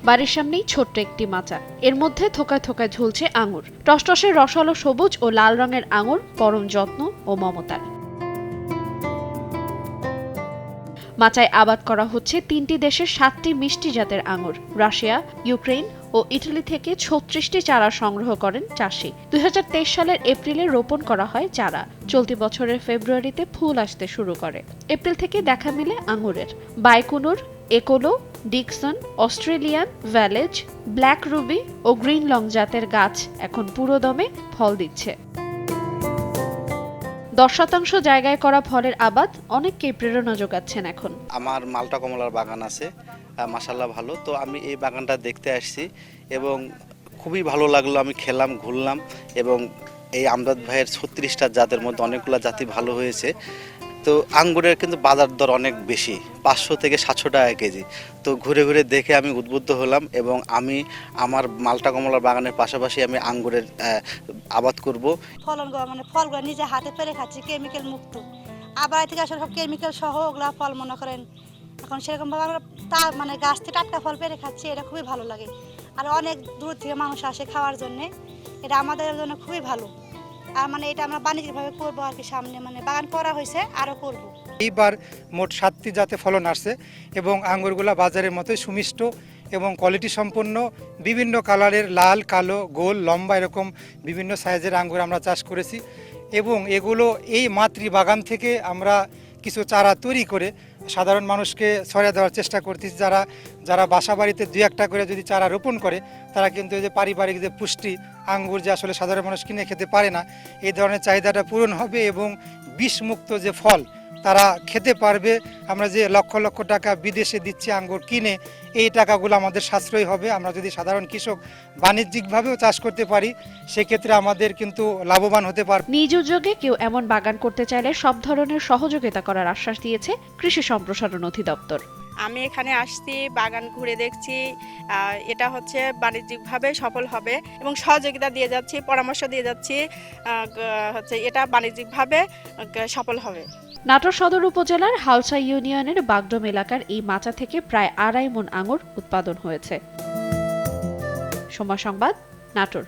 বাড়ির সামনেই ছোট্ট একটি মাচা, এর মধ্যে থোকায় থোকায় ঝুলছে আঙুর। টসটসে রসালো সবুজ ও লাল রঙের আঙুর পরম যত্ন ও মমতার। মাচায় আবাদ করা হচ্ছে ৩টি দেশের ৭টি মিষ্টি জাতের আঙুর। রাশিয়া, ইউক্রেন ও ইটালি থেকে ৩৬টি চারা সংগ্রহ করেন চাষি। ২০২৩ সালের এপ্রিলে রোপণ করা হয় চারা। চলতি বছরের ফেব্রুয়ারিতে ফুল আসতে শুরু করে। এপ্রিল থেকে দেখা মিলে আঙুরের। বাইকুনুর, একোলো, ডিকসন, অস্ট্রেলিয়ান, ভ্যালেজ, ব্ল্যাক রুবি ও গ্রিন লং জাতের গাছ এখন পুরোদমে ফল দিচ্ছে। ১০% জায়গায় করা ফলের আবাদ অনেককেই প্রেরণা যোগাচ্ছেন এখন। আমার মালটা কমলার বাগান আছে, মাশাআল্লাহ ভালো। তো আমি এই বাগানটা দেখতে আসছি এবং খুবই ভালো লাগলো। আমি খেলাম, ঘুরলাম এবং এই আমজাদ ভাইয়ের ৩৬টা জাতের মধ্যে অনেকগুলো জাতি ভালো হয়েছে। তো আঙ্গুরের কিন্তু বাজার দর অনেক বেশি, ৫০০ থেকে ৭০০ টাকা কেজি। তো ঘুরে ঘুরে দেখে আমি উদ্বুদ্ধ হলাম এবং আমি আমার মালটা কমলার বাগানের পাশাপাশি আমি আঙ্গুরের আবাদ করব। ফলগুলো নিজে হাতে পেরে খাচ্ছি, কেমিক্যাল মুক্ত। আবার থেকে আসলে সব কেমিক্যাল সহ ওগুলা ফল মনে করেন এখন সেরকমভাবে আমরা গাছ থেকে টাটকা ফল পেরে খাচ্ছি, এটা খুবই ভালো লাগে। আর অনেক দূর থেকে মানুষ আসে খাওয়ার জন্যে, এটা আমাদের জন্য খুবই ভালো। আর এটা আমরা বাণিজ্যিকভাবে করবো আর কি, সামনে বাগান করা হয়েছে, আরও করব। এইবার মোট 7টি জাতে ফলন আসছে এবং আঙ্গুরগুলা বাজারের মতোই সুমিষ্ট এবং কোয়ালিটি সম্পন্ন। বিভিন্ন কালারের লাল, কালো, গোল, লম্বা এরকম বিভিন্ন সাইজের আঙ্গুর আমরা চাষ করেছি এবং এগুলো এই মাতৃ বাগান থেকে আমরা কিছু চারা তৈরি করে সাধারণ মানুষকে ছড়িয়ে দেওয়ার চেষ্টা করতেছি। যারা বাসা বাড়িতে 2-1টা করে যদি চারা রোপণ করে, তারা কিন্তু এই যে পারিবারিক যে পুষ্টি, আঙ্গুর যে আসলে সাধারণ মানুষ কিনে খেতে পারে না, এই ধরনের চাহিদাটা পূরণ হবে এবং বিষমুক্ত যে ফল তারা খেতে পারবে। আমরা যে লক্ষ লক্ষ টাকা বিদেশে দিচ্ছি আঙ্গুর কিনে, এই টাকাগুলো আমাদের সাশ্রয় হবে। আমরা যদি সাধারণ কৃষক বাণিজ্যিকভাবেও চাষ করতে পারি, সেক্ষেত্রে আমাদের কিন্তু লাভবান হতে পারবে। নিজ উদ্যোগে কেউ এমন বাগান করতে চাইলে সব ধরনের সহযোগিতা করার আশ্বাস দিয়েছে কৃষি সম্প্রসারণ অধিদপ্তর। আমি এখানে আসছি, বাগান ঘুরে দেখছি, এটা হচ্ছে বাণিজ্যিকভাবে সফল হবে এবং সহযোগিতা দিয়ে যাচ্ছি, পরামর্শ দিয়ে যাচ্ছি, হচ্ছে এটা বাণিজ্যিকভাবে সফল হবে। নাটোর সদর উপজেলার হালসা ইউনিয়নের বাগডোম এলাকার এই মাচা থেকে প্রায় 2.5 মণ আঙুর উৎপাদন হয়েছে। সময় সংবাদ, নাটোর।